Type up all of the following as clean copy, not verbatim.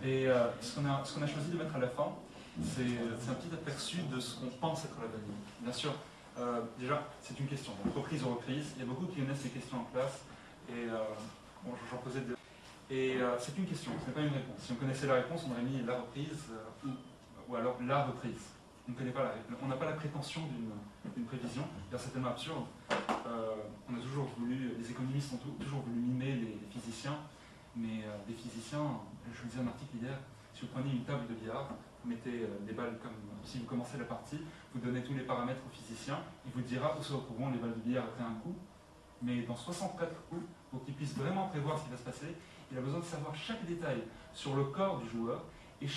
Et ce qu'on a choisi de mettre à la fin, c'est un petit aperçu de ce qu'on pense être l'avenir. Bien sûr, déjà, c'est une question. Donc, reprise ou reprise, il y a beaucoup qui connaissent les questions en classe. Et bon, j'en posais deux. Et c'est une question, ce n'est pas une réponse. Si on connaissait la réponse, on aurait mis la reprise ou alors la reprise. On n'a pas la prétention d'une prévision, car c'est tellement absurde. On a toujours voulu, les économistes ont toujours voulu mimer les physiciens, mais les physiciens, je lisais un article hier, si vous prenez une table de billard, vous mettez des balles comme si vous commencez la partie, vous donnez tous les paramètres au physicien, il vous dira où se retrouveront les balles de billard après un coup, mais dans 64 coups, pour qu'il puisse vraiment prévoir ce qui va se passer, il a besoin de savoir chaque détail sur le corps du joueur et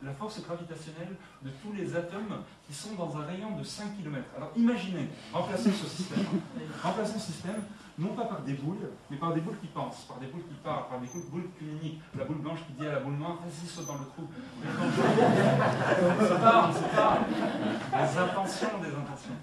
la force gravitationnelle de tous les atomes qui sont dans un rayon de 5 km. Alors imaginez, remplaçons ce système, non pas par des boules, mais par des boules qui pensent, par des boules qui parlent, par des boules cliniques. La boule blanche qui dit à la boule noire, vas-y, saute dans le trou. C'est pas des intentions, des intentions.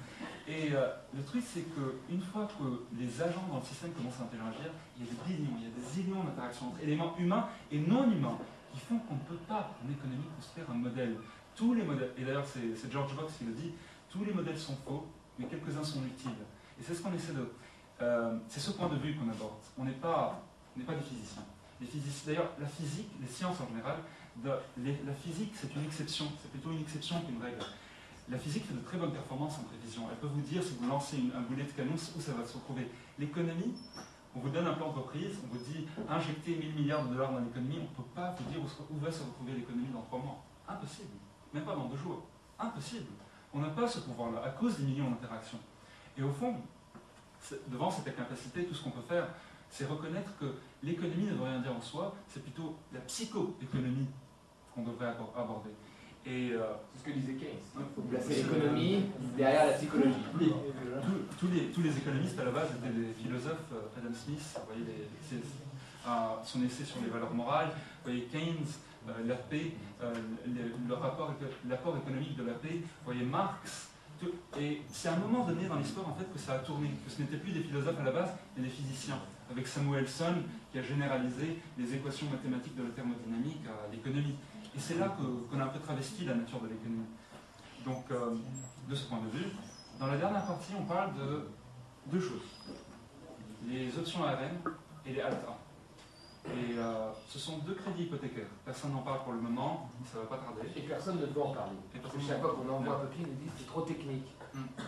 Et le truc, c'est qu'une fois que les agents dans le système commencent à interagir, il y a des zillions d'interactions entre éléments humains et non humains qui font qu'on ne peut pas, en économie, construire un modèle. Tous les modèles, et d'ailleurs c'est George Box qui le dit, tous les modèles sont faux, mais quelques-uns sont utiles. Et c'est ce qu'on essaie de... c'est ce point de vue qu'on aborde. On n'est pas des physiciens. D'ailleurs, la physique, les sciences en général, la physique c'est une exception, c'est plutôt une exception qu'une règle. La physique fait de très bonnes performances en prévision. Elle peut vous dire si vous lancez un boulet de canon où ça va se retrouver. L'économie, on vous donne un plan de reprise, on vous dit injecter 1000 milliards de dollars dans l'économie, on ne peut pas vous dire où va se retrouver l'économie dans 3 mois. Impossible. Même pas dans 2 jours. Impossible. On n'a pas ce pouvoir-là à cause des millions d'interactions. Et au fond, devant cette incapacité, tout ce qu'on peut faire, c'est reconnaître que l'économie ne veut rien dire en soi, c'est plutôt la psycho-économie qu'on devrait aborder. Et c'est ce que disait Keynes. Il faut placer l'économie derrière la psychologie. Tous les économistes à la base étaient des philosophes. Adam Smith, vous voyez son essai sur les valeurs morales, vous voyez Keynes, la paix, l'apport économique de la paix, vous voyez Marx. Et c'est à un moment donné dans l'histoire en fait que ça a tourné, que ce n'était plus des philosophes à la base, mais des physiciens, avec Samuelson qui a généralisé les équations mathématiques de la thermodynamique à l'économie. Et c'est là qu'on a un peu travesti la nature de l'économie. Donc, de ce point de vue, dans la dernière partie, on parle de 2 choses. Les options ARM et les ALTA. Et ce sont 2 crédits hypothécaires. Personne n'en parle pour le moment, ça ne va pas tarder. Et personne ne veut en parler. Parce que chaque fois qu'on envoie un papier, ils nous disent que c'est trop technique.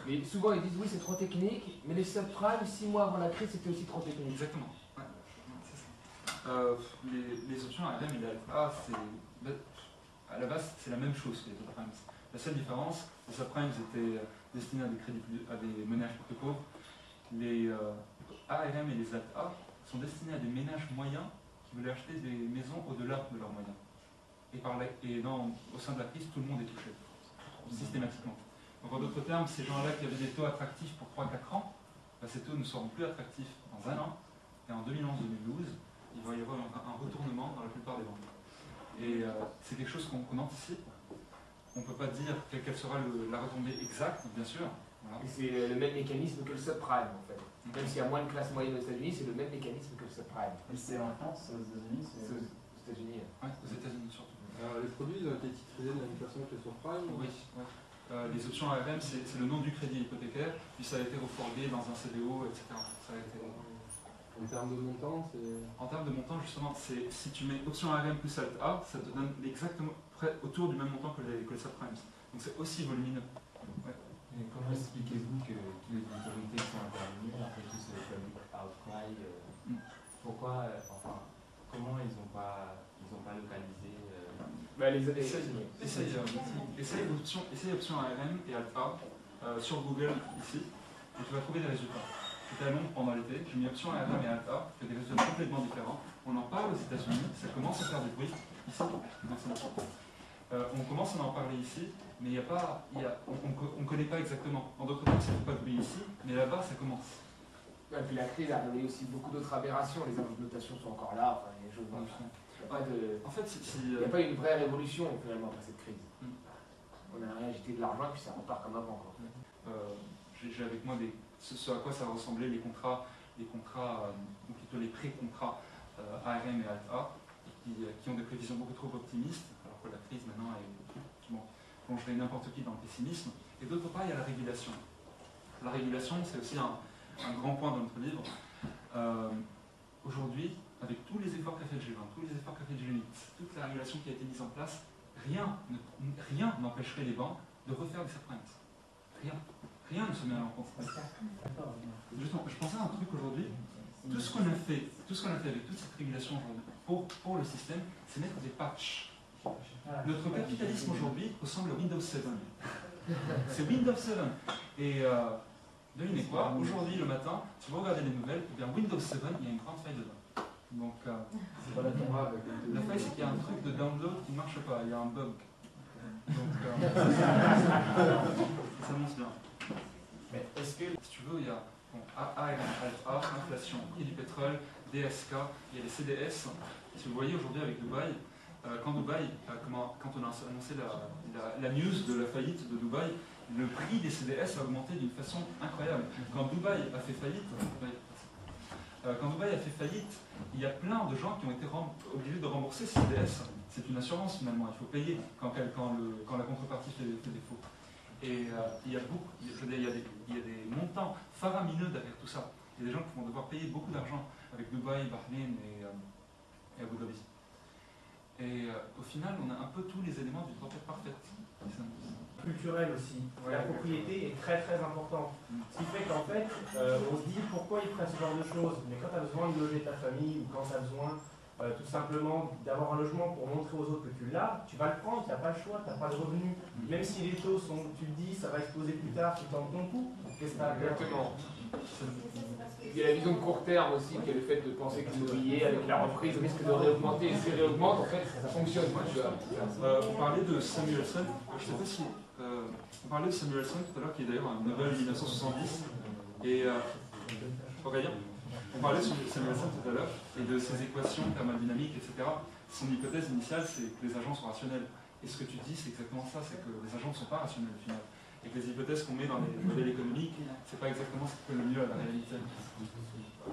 Mais souvent, ils disent oui, c'est trop technique, mais les subprimes, 6 mois avant la crise, c'était aussi trop technique. Exactement. Ouais. C'est ça. Les options ARM et les ALTA, à la base, c'est la même chose que les subprimes. La seule différence, les subprimes étaient destinés à des ménages plutôt pauvres. Les ARM et les ALTA sont destinés à des ménages moyens qui voulaient acheter des maisons au-delà de leurs moyens. Et au sein de la crise, tout le monde est touché, systématiquement. Donc en d'autres termes, ces gens-là qui avaient des taux attractifs pour 3-4 ans, ces taux ne seront plus attractifs dans 1 an, et en 2011-2012, il va y avoir un retournement dans la plupart des banques. Et c'est quelque chose qu'on anticipe. On ne peut pas dire quelle sera la retombée exacte, bien sûr. Voilà. Et c'est le même mécanisme que le subprime, en fait. Même s'il y a moins de classe moyenne aux États-Unis, c'est le même mécanisme que le subprime. Et c'est en France, aux États-Unis? C'est aux États-Unis. Oui, aux États-Unis surtout. Les produits ils ont été titrisés de la même façon que les subprimes? Oui. Ouais. Les options ARM, c'est le nom du crédit hypothécaire, puis ça a été reforgué dans un CDO, etc. Ça a été... En termes de montant, c'est... En termes de montant, justement, si tu mets option ARM plus alt A, ça te donne exactement autour du même montant que les subprimes. Donc c'est aussi volumineux. Ouais. Et comment expliquez-vous que toutes les autorités sont intervenues après tout ce public outcry Pourquoi, comment ils n'ont pas localisé Essaye option ARM et alt A sur Google ici, et tu vas trouver des résultats. C'était à Londres pendant l'été, j'ai mis option ARM et alt A, qui ont des résultats complètement différents. On en parle aux États-Unis, ça commence à faire du bruit ici. On commence à en parler ici, mais on ne connaît pas exactement. En d'autres termes, ça ne fait pas de bruit ici, mais là-bas, ça commence. Et puis la crise a révélé aussi beaucoup d'autres aberrations. Les indices de notation sont encore là. Enfin, les choses il n'y a pas une vraie révolution finalement après cette crise. On a réagité de l'argent et puis ça repart comme avant. J'ai avec moi ce à quoi ça ressemblait les contrats ou plutôt les pré-contrats ARM et ALTA. qui ont des prévisions beaucoup trop optimistes, alors que la crise maintenant plongerait n'importe qui dans le pessimisme. Et d'autre part, il y a la régulation. La régulation, c'est aussi un grand point dans notre livre. Aujourd'hui, avec tous les efforts qu'a fait le G20, tous les efforts qu'a fait le G8, toute la régulation qui a été mise en place, rien n'empêcherait les banques de refaire des subprimes. Rien ne se met à l'encontre. Justement, je pensais à un truc aujourd'hui. Tout ce qu'on a fait avec toute cette régulation aujourd'hui pour le système, c'est mettre des patchs. Notre capitalisme aujourd'hui ressemble à Windows 7. C'est Windows 7. Et devinez quoi, aujourd'hui le matin, si vous regardez les nouvelles, eh bien Windows 7, il y a une grande faille dedans. Donc, c'est pas la tombe. la faille, c'est qu'il y a un truc de download qui ne marche pas, il y a un bug. Donc, ça s'annonce bien. Mais est-ce que, si tu veux, il y a A, inflation, prix du pétrole, DSK, il y a les CDS. Si vous voyez aujourd'hui avec Dubaï, quand on a annoncé la news de la faillite de Dubaï, le prix des CDS a augmenté d'une façon incroyable. Quand Dubaï a fait faillite, il y a plein de gens qui ont été obligés de rembourser ces CDS. C'est une assurance finalement, il faut payer quand la contrepartie fait défaut. Et il y a des montants faramineux derrière tout ça. Il y a des gens qui vont devoir payer beaucoup d'argent avec Dubaï, Bahreïn et Abu Dhabi. Et au final, on a un peu tous les éléments d'une tempête parfaite. Culturel aussi. La propriété est très très importante. Ce qui fait qu'en fait, on se dit pourquoi ils prennent ce genre de choses. Mais quand tu as besoin de loger ta famille ou quand tu as besoin tout simplement d'avoir un logement pour montrer aux autres que tu l'as, tu vas le prendre, tu n'as pas le choix, tu n'as pas de revenus. Même si les taux sont, tu te dis, ça va exploser plus tard, tu tentes ton coup. Qu'est-ce que tu as à faire? exactement. Il y a la vision de court terme aussi, qui est le fait de penser que l'immobilier, avec la reprise, risque de réaugmenter. Et si ça réaugmente, en fait, ça fonctionne. On parlait de Samuelson, je ne sais pas si. On parlait de Samuelson tout à l'heure, qui est d'ailleurs un Nobel 1970. Et. Aurélien, on parlait de Samuelson tout à l'heure, et de ses équations thermodynamiques, etc. Son hypothèse initiale, c'est que les agents sont rationnels. Et ce que tu dis, c'est exactement ça, c'est que les agents ne sont pas rationnels au final. Et que les hypothèses qu'on met dans les modèles économiques, c'est pas exactement ce qui colle le mieux à la réalité.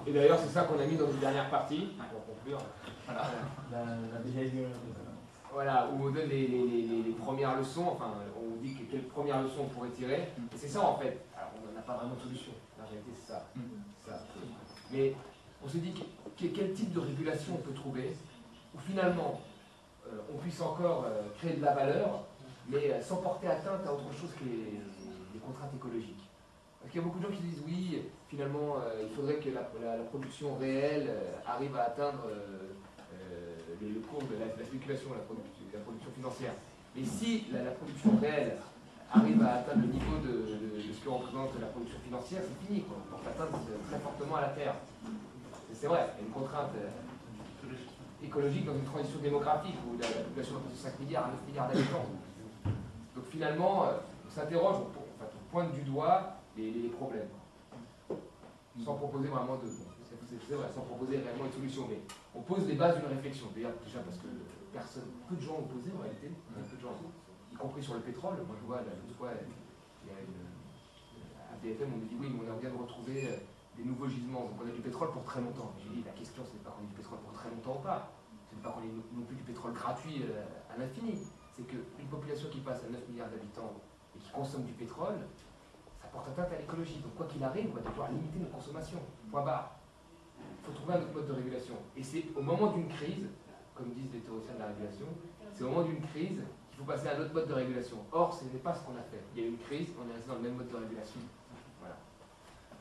Et d'ailleurs, c'est ça qu'on a mis dans une dernière partie, pour conclure. Voilà. Voilà, où on donne les premières leçons, enfin, on dit quelles premières leçons on pourrait tirer. Et c'est ça en fait. Alors, on n'en a pas vraiment de solution. La réalité, c'est ça. Mais on se dit quel type de régulation on peut trouver où finalement on puisse encore créer de la valeur, mais sans porter atteinte à autre chose que les contraintes écologiques. Parce qu'il y a beaucoup de gens qui disent oui, finalement, il faudrait que la production réelle arrive à atteindre le cours de la spéculation, la production financière. Mais si la production réelle arrive à atteindre le niveau de ce que représente la production financière, c'est fini, quoi. On porte atteinte très fortement à la Terre. C'est vrai, il y a une contrainte écologique dans une transition démographique où la population va passer de 5 milliards à 9 milliards d'habitants. Donc finalement, on s'interroge, on pointe du doigt les problèmes. Sans proposer vraiment c'est vrai, sans proposer réellement une solution, mais on pose les bases d'une réflexion. D'ailleurs, déjà parce que peu de gens ont posé en réalité, peu de gens, y compris sur le pétrole. Moi je vois, l'autre fois, à BFM, on me dit oui, mais on vient de retrouver des nouveaux gisements, donc on a du pétrole pour très longtemps. J'ai dit la question, ce n'est pas qu'on ait du pétrole pour très longtemps ou pas, ce n'est pas qu'on ait non plus du pétrole gratuit à l'infini, c'est qu'une population qui passe à 9 milliards d'habitants et qui consomme du pétrole, ça porte atteinte à l'écologie. Donc quoi qu'il arrive, on va devoir limiter nos consommations. Point barre. Il faut trouver un autre mode de régulation. Et c'est au moment d'une crise, comme disent les théoriciens de la régulation, c'est au moment d'une crise qu'il faut passer à un autre mode de régulation. Or, ce n'est pas ce qu'on a fait. Il y a eu une crise, on est resté dans le même mode de régulation. Voilà.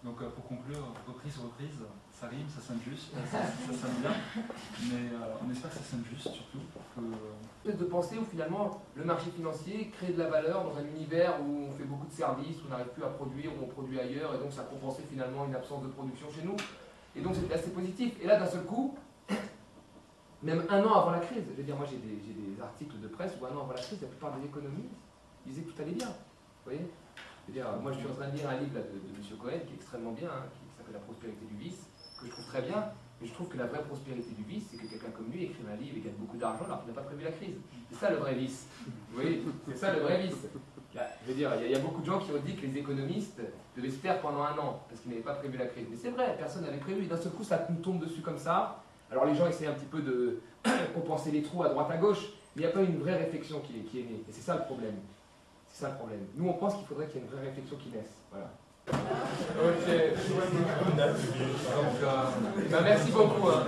Donc pour conclure, reprise, ça rime, ça sonne juste, ça sonne bien, mais on espère que ça sonne juste surtout. Peut-être de penser où finalement le marché financier crée de la valeur dans un univers où on fait beaucoup de services, où on n'arrive plus à produire, où on produit ailleurs, et donc ça compensait finalement une absence de production chez nous. Et donc c'était assez positif. Et là d'un seul coup, même un an avant la crise, je veux dire, moi j'ai des articles de presse où un an avant la crise, la plupart des économistes disaient que tout allait bien. Vous voyez? Je veux dire, moi je suis en train de lire un livre là, de M. Cohen qui est extrêmement bien, hein, qui s'appelle La prospérité du vice, que je trouve très bien, mais je trouve que la vraie prospérité du vice, c'est que quelqu'un comme lui écrive un livre et gagne beaucoup d'argent alors qu'il n'a pas prévu la crise. C'est ça le vrai vice. Vous voyez? C'est ça le vrai vice. Je veux dire, il y a beaucoup de gens qui ont dit que les économistes devaient se taire pendant un an parce qu'ils n'avaient pas prévu la crise. Mais c'est vrai, personne n'avait prévu. Et d'un seul coup, ça nous tombe dessus comme ça. Alors les gens essaient un petit peu de compenser les trous à droite à gauche, mais il n'y a pas une vraie réflexion qui est née. Et c'est ça le problème. C'est ça le problème. Nous, on pense qu'il faudrait qu'il y ait une vraie réflexion qui naisse. Voilà. Ok. Donc, merci beaucoup. Hein.